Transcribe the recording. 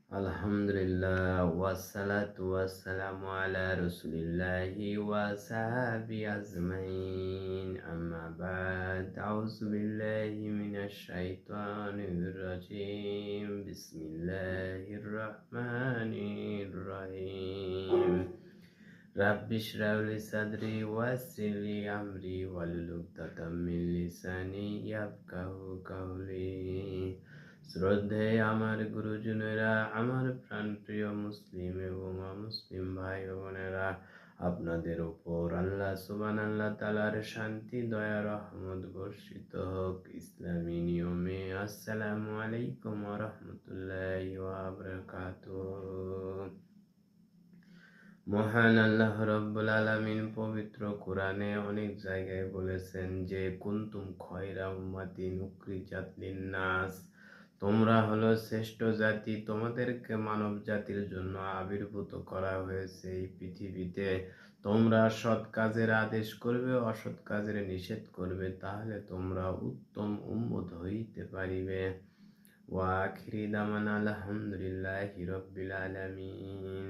Alhamdulillah, wassalatu wassalamu ala rasulillahi wa sahbihi azmain. Amma ba'd, a'udzu billahi minash shaitanir rajim. Bismillahirrahmanirrahim. Rabbi shrah li sadri wa yassir li amri wahlul 'uqdatam min lisani yafqahu qawli। শ্রদ্ধেয় আমার গুরুজনেরা, আমার প্রাণপ্রিয় মুসলিম এবং অমুসলিম ভাই ও বোনেরা, আপনাদের উপর আল্লাহ তাআলার শান্তি দয়া রহমত বর্ষিত হোক। ইসলামী নিয়মে আসসালামু আলাইকুম ওয়া রাহমাতুল্লাহি ওয়া বারাকাতুহু। মহান আল্লাহ রাব্বুল আলামিন পবিত্র কোরআনে অনেক জায়গায় বলেছেন যে কুনতুম খয়রা উম্মাতিন উখরিজাত লিন-নাস, তোমরা হলো শ্রেষ্ঠ জাতি, তোমাদেরকে মানব জাতির জন্য আবির্ভূত করা হয়েছে এই পৃথিবীতে। তোমরা সৎ কাজের আদেশ করবে, অসৎ কাজের নিষেধ করবে, তাহলে তোমরা উত্তম উম্মত হইতে পারিবে। ওয়া আখিরি দাওয়ানা আলহামদুলিল্লাহি রাব্বিল আলামিন।